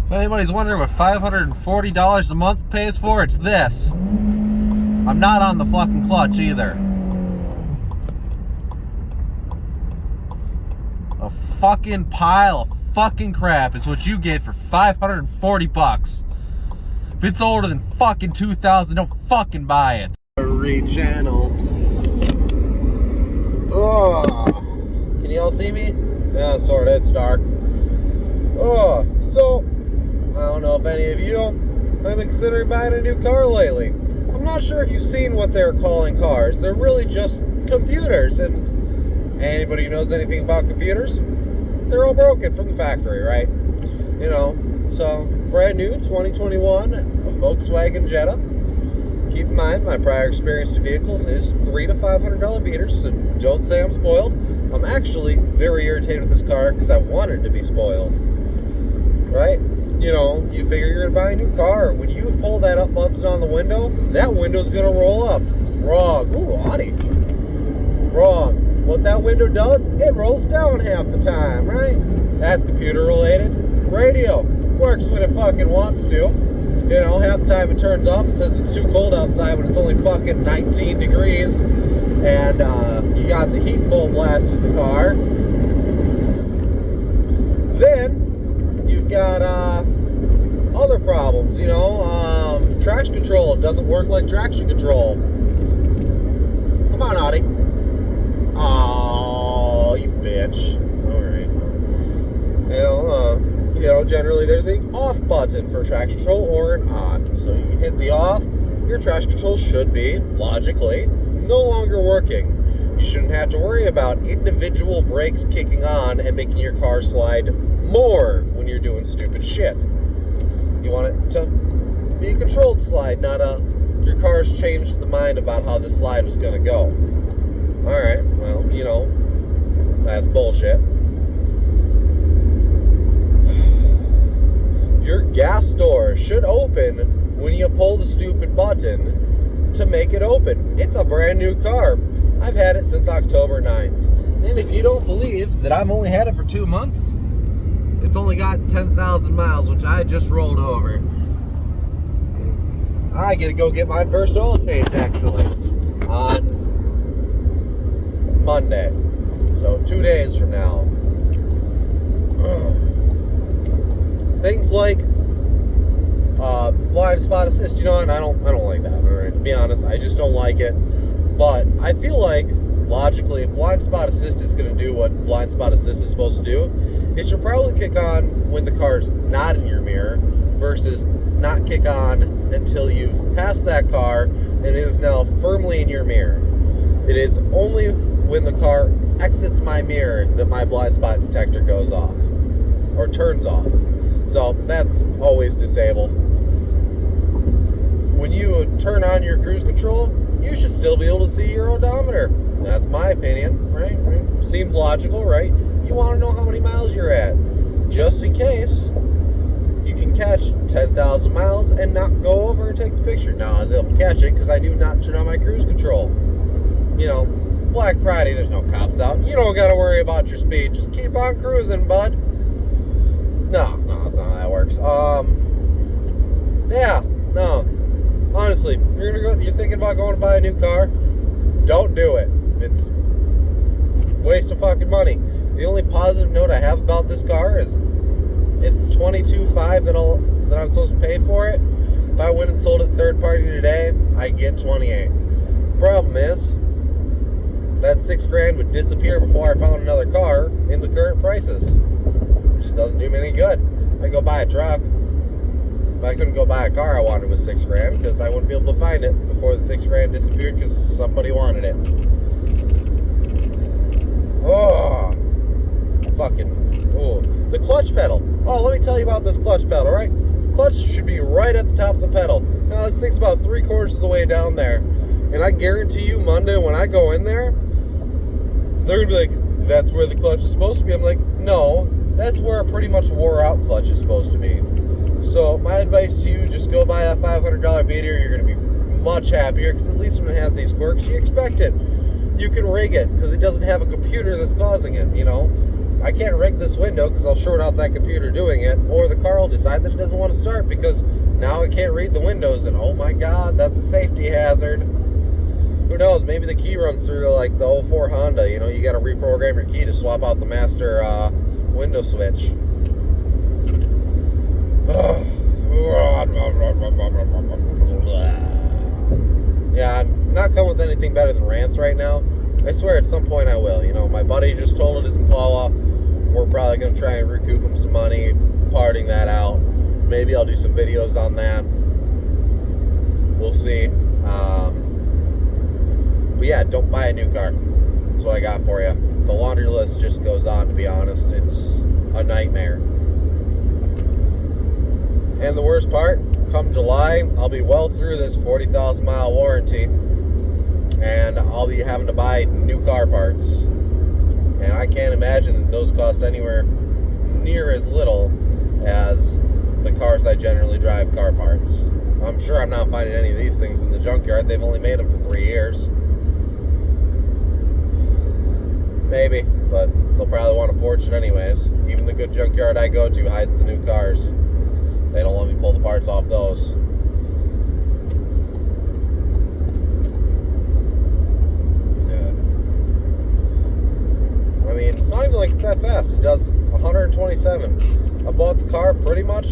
If anybody's wondering what $540 a month pays for, it's this. I'm not on the fucking clutch either. A fucking pile of fucking crap is what you get for 540 bucks. If it's older than fucking 2000, don't fucking buy it. Re-channel. Oh, can you all see me? Yeah, sorta, it's dark. Oh, so I don't know if any of you have been considering buying a new car lately. I'm not sure if you've seen what they're calling cars. They're really just computers, and anybody who knows anything about computers, they're all broken from the factory, right? You know, so brand new 2021 Volkswagen Jetta. Keep in mind, my prior experience to vehicles is $300 to $500 beaters, so don't say I'm spoiled. I'm actually very irritated with this car because I wanted to be spoiled, right? You know, you figure you're gonna buy a new car. When you pull that up button on the window, that window's gonna roll up. Wrong. Ooh, Audi. Wrong. What that window does, it rolls down half the time, right? That's computer related. Radio works when it fucking wants to. You know, half the time it turns off. It says it's too cold outside when it's only fucking 19 degrees. And you got the heat full blast in the car. Then you've got other problems, you know. Traction control doesn't work like traction control. Come on, Audi. Oh, you bitch. Alright. You know, generally there's an off button for traction control or an on. So you hit the off, your traction control should be, logically, no longer working. You shouldn't have to worry about individual brakes kicking on and making your car slide more when you're doing stupid shit. You want it to be a controlled slide, not your car's changed the mind about how the slide was going to go. Alright, well, you know, that's bullshit. Your gas door should open when you pull the stupid button to make it open. It's a brand new car. I've had it since October 9th. And if you don't believe that I've only had it for 2 months, it's only got 10,000 miles, which I just rolled over. I get to go get my first oil change, actually, on Monday. So 2 days from now. Things like blind spot assist, you know, and I don't like that, alright? To be honest, I just don't like it. But I feel like, logically, if blind spot assist is going to do what blind spot assist is supposed to do, it should probably kick on when the car's not in your mirror versus not kick on until you've passed that car and it is now firmly in your mirror. It is only when the car exits my mirror that my blind spot detector goes off or turns off. So that's always disabled. When you turn on your cruise control, you should still be able to see your odometer. That's my opinion, right? Seems logical, right? You want to know how many miles you're at, just in case you can catch 10,000 miles and not go over and take the picture. Now, I was able to catch it because I knew not to turn on my cruise control. You know, Black Friday, there's no cops out. You don't got to worry about your speed. Just keep on cruising, bud. No, that's not how that works. Yeah, no. Honestly, you're thinking about going to buy a new car, don't do it. It's a waste of fucking money. The only positive note I have about this car is it's $22,500 that I'm supposed to pay for it. If I went and sold it third party today, I get $28,000. Problem is, that $6,000 would disappear before I found another car in the current prices. It just doesn't do me any good. I can go buy a truck, but I couldn't go buy a car I wanted with $6,000 because I wouldn't be able to find it before the $6,000 disappeared because somebody wanted it. Oh, the clutch pedal. Oh, let me tell you about this clutch pedal, right? Clutch should be right at the top of the pedal. Now, this thing's about 3/4 of the way down there. And I guarantee you, Monday, when I go in there, they're going to be like, that's where the clutch is supposed to be. I'm like, no, that's where a pretty much wore out clutch is supposed to be. So my advice to you, just go buy that $500 beater. You're going to be much happier because at least when it has these quirks, you expect it. You can rig it because it doesn't have a computer that's causing it, you know. I can't rig this window because I'll short out that computer doing it, or the car will decide that it doesn't want to start because now it can't read the windows, and oh my god, that's a safety hazard. Who knows, maybe the key runs through like the 04 Honda, you know, you got to reprogram your key to swap out the master window switch. Yeah, I'm not coming with anything better than rants right now. I swear at some point I will. You know, my buddy just totaled his Impala. We're probably going to try and recoup him some money, parting that out. Maybe I'll do some videos on that. We'll see. But yeah, don't buy a new car. That's what I got for you. The laundry list just goes on, to be honest. It's a nightmare. And the worst part, come July, I'll be well through this 40,000 mile warranty, and I'll be having to buy new car parts. And I can't imagine that those cost anywhere near as little as the cars I generally drive car parts. I'm sure I'm not finding any of these things in the junkyard. They've only made them for 3 years. Maybe, but they'll probably want a fortune anyways. Even the good junkyard I go to hides the new cars. They don't let me pull the parts off those. Yeah. I mean, it's not even like it's that fast. It does 127. I bought the car pretty much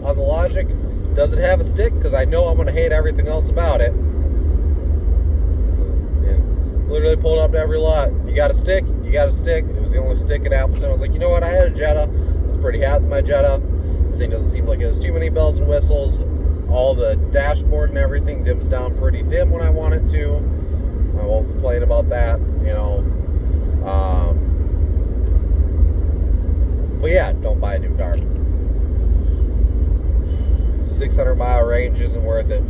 on the logic. Does it have a stick? Because I know I'm going to hate everything else about it. Yeah. Literally pulled up to every lot. You got a stick? You got a stick. It was the only stick in Appleton. I was like, you know what? I had a Jetta. I was pretty happy with my Jetta. This thing doesn't seem like it has too many bells and whistles. All the dashboard and everything dims down pretty dim when I want it to. I won't complain about that, you know. But yeah, don't buy a new car. 600 mile range isn't worth it.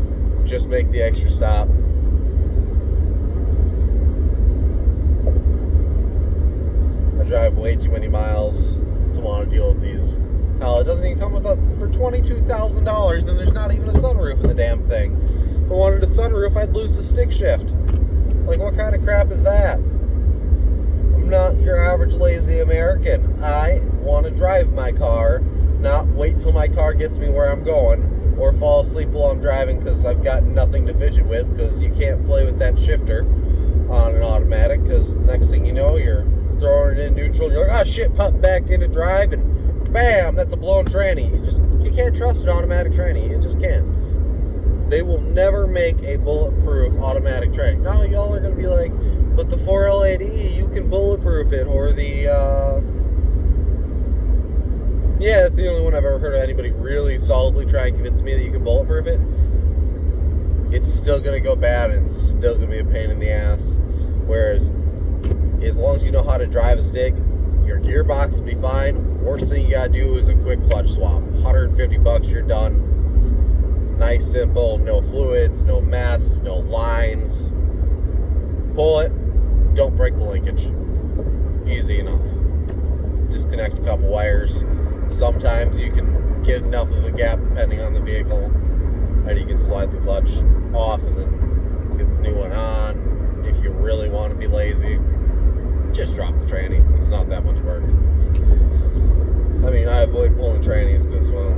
Just make the extra stop. I drive way too many miles to want to deal with these. Hell, it doesn't even come with for $22,000, and there's not even a sunroof in the damn thing. If I wanted a sunroof, I'd lose the stick shift. Like, what kind of crap is that? I'm not your average lazy American. I want to drive my car, not wait till my car gets me where I'm going, or fall asleep while I'm driving because I've got nothing to fidget with, because you can't play with that shifter on an automatic, because next thing you know, you're throwing it in neutral, and you're like, oh shit, pop back into drive, and bam, that's a blown tranny. You can't trust an automatic tranny. You just can't. They will never make a bulletproof automatic tranny. Now y'all are going to be like, but the 4L80, you can bulletproof it, or the, yeah, that's the only one I've ever heard of anybody really solidly try and convince me that you can bulletproof it. It's still going to go bad, and it's still going to be a pain in the ass. Whereas, as long as you know how to drive a stick, your gearbox will be fine. Worst thing you gotta do is a quick clutch swap. $150, you're done. Nice, simple, no fluids, no mess, no lines. Pull it, don't break the linkage. Easy enough. Disconnect a couple wires. Sometimes you can get enough of a gap depending on the vehicle, and you can slide the clutch off and then get the new one on. If you really want to be lazy, just drop the tranny. It's not that much work. I mean, I avoid pulling trannies because, well,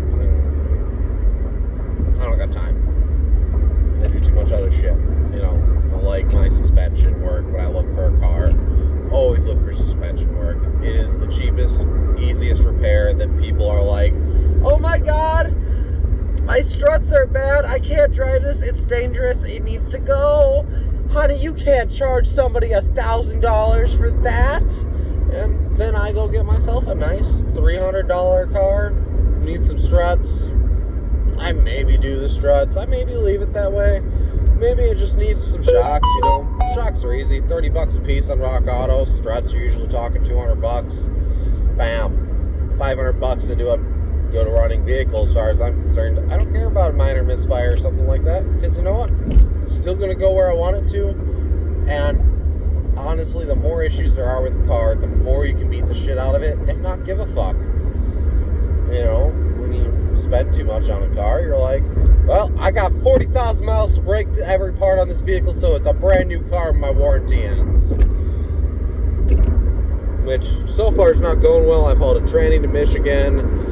I don't got time. I do too much other shit. You know, I like my suspension work when I look for a car. Always look for suspension work. It is the cheapest, easiest repair that people are like, oh my god, my struts are bad. I can't drive this. It's dangerous. It needs to go. Honey, you can't charge somebody $1,000 for that. And then I go get myself a nice $300 car. Need some struts. I maybe do the struts. I maybe leave it that way. Maybe it just needs some shocks, you know. Shocks are easy. $30 a piece on Rock Auto. Struts, you're usually talking $200. Bam. $500 into a good running vehicle as far as I'm concerned. I don't care about a minor misfire or something like that, because you know what? Still gonna go where I want it to, and honestly, the more issues there are with the car, the more you can beat the shit out of it and not give a fuck. You know, when you spend too much on a car, you're like, well, I got 40,000 miles to break every part on this vehicle, so it's a brand new car when my warranty ends. which so far is not going well. I've hauled a tranny to Michigan.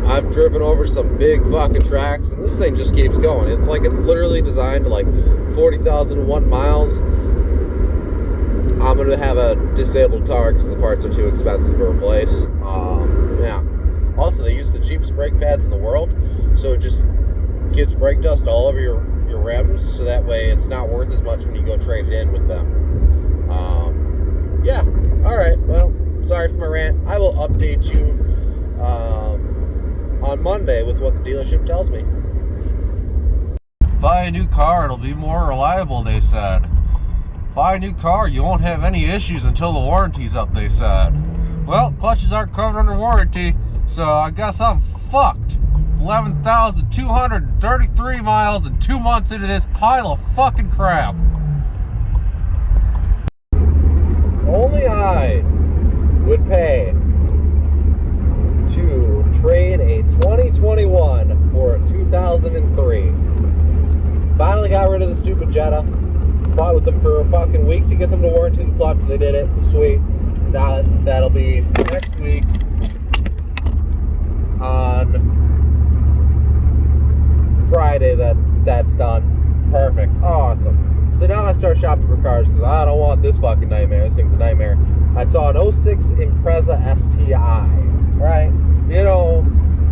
I've driven over some big fucking tracks, and this thing just keeps going. It's like it's literally designed to like 40,001 miles. I'm going to have a disabled car because the parts are too expensive to replace. Yeah. Also, they use the cheapest brake pads in the world, so it just gets brake dust all over your rims, so that way it's not worth as much when you go trade it in with them. Yeah. All right. Well, sorry for my rant. I will update you on Monday with what the dealership tells me. Buy a new car, it'll be more reliable, they said. Buy a new car, you won't have any issues until the warranty's up, they said. Well, clutches aren't covered under warranty, so I guess I'm fucked. 11,233 miles and 2 months into this pile of fucking crap. Only I would pay to trade a 2021 for a 2003. Finally got rid of the stupid Jetta. Fought with them for a fucking week to get them to warranty the clutch. They did it. Sweet. Now that'll be next week on Friday that's done. Perfect. Awesome. So now I start shopping for cars because I don't want this fucking nightmare. This thing's a nightmare. I saw an 06 Impreza STI. Right? You know,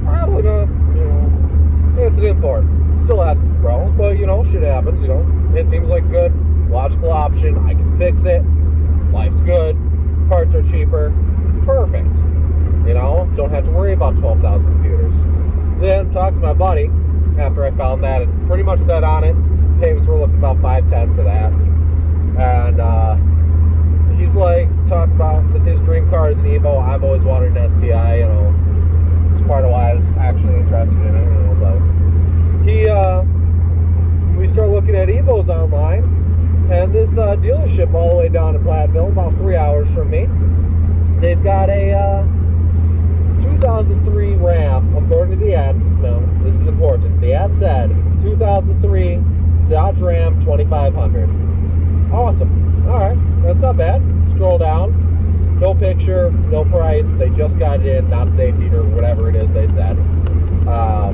probably not, you know, it's an import. Still asking for problems, but, you know, shit happens, you know. It seems like a good, logical option. I can fix it. Life's good. Parts are cheaper. Perfect. You know, don't have to worry about 12,000 computers. Then, talked to my buddy after I found that and pretty much set on it. Payments were looking about $510 for that. And, he's like, talked about, because his dream car is an Evo. I've always wanted an STI, you know. It's part of why I was actually interested in it, you know, but we start looking at Evos online, and this dealership all the way down in Platteville, about 3 hours from me, they've got a 2003 Ram, according to the ad. No, this is important. The ad said 2003 Dodge Ram 2500. Awesome. All right, that's not bad. Scroll down. No picture, no price. They just got it in, not safety or whatever it is they said. I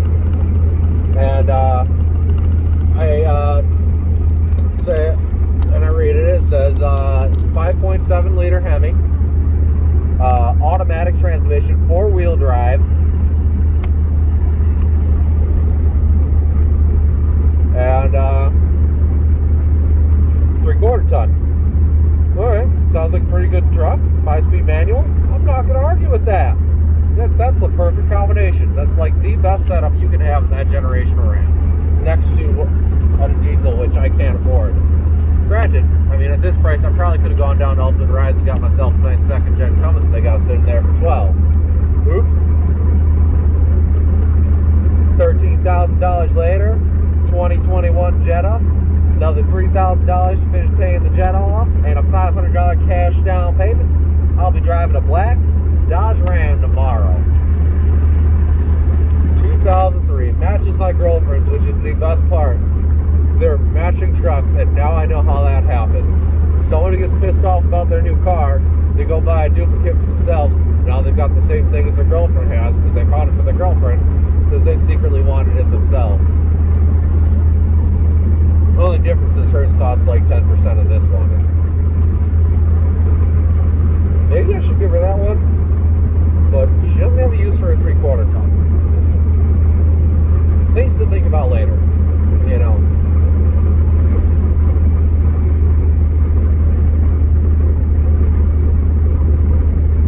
read it. It says 5.7 liter Hemi, automatic transmission, 4-wheel drive, and 3/4 ton. All right, sounds like a pretty good truck. 5-speed manual. I'm not going to argue with that. That's the perfect combination. That's like the best setup you can have in that generation of Ram, next to a diesel, which I can't afford. Granted, I mean, at this price, I probably could have gone down to Ultimate Rides and got myself a nice second-gen Cummins they got sitting there for $12. Oops. $13,000 later, 2021 Jetta. Another $3,000 to finish paying the Jetta off, and a $500 cash down payment. I'll be driving a black Dodge Ram tomorrow. 2003. Matches my girlfriend's, which is the best part. They're matching trucks, and now I know how that happens. Somebody gets pissed off about their new car, they go buy a duplicate for themselves. Now they've got the same thing as their girlfriend has because they found it for their girlfriend because they secretly wanted it themselves. The only difference is hers cost like 10% of this one. Maybe I should give her that one, but she doesn't have a use for a 3/4 ton. Things to think about later, you know.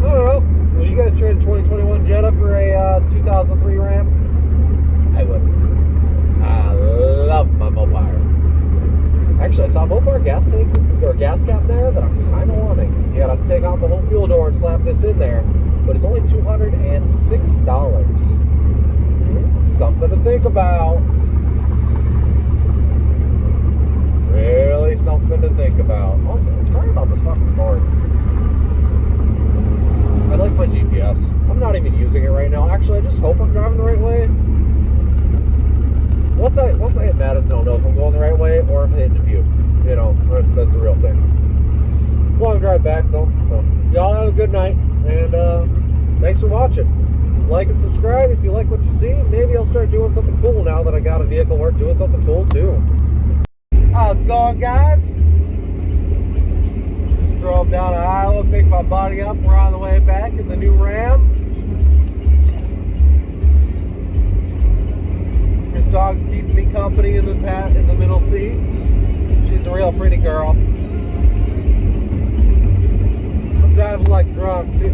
I don't know. Would you guys trade a 2021 Jetta for a 2003 Ram? I would. I love my Mopar. Actually, I saw a Mopar gas tank or gas cap there that I'm kind of wanting. You gotta take out the whole fuel door and slap this in there, but it's only $206. Something to think about. Really something to think about. Also, sorry about this fucking cord. I like my GPS. I'm not even using it right now. Actually, I just hope I'm driving the right way. Once I hit Madison, I'll know if I'm going the right way or if I hit Dubuque. You know, that's the real thing. Long drive back though. good night, and thanks for watching. Like and subscribe if you like what you see. Maybe I'll start doing something cool now that I got a vehicle worth doing something cool too. How's it going, guys? Just drove down to Iowa, picked my buddy up. We're on the way back in the new Ram. This dog's keeping me company in the middle seat. She's a real pretty girl. I'm driving like drunk too.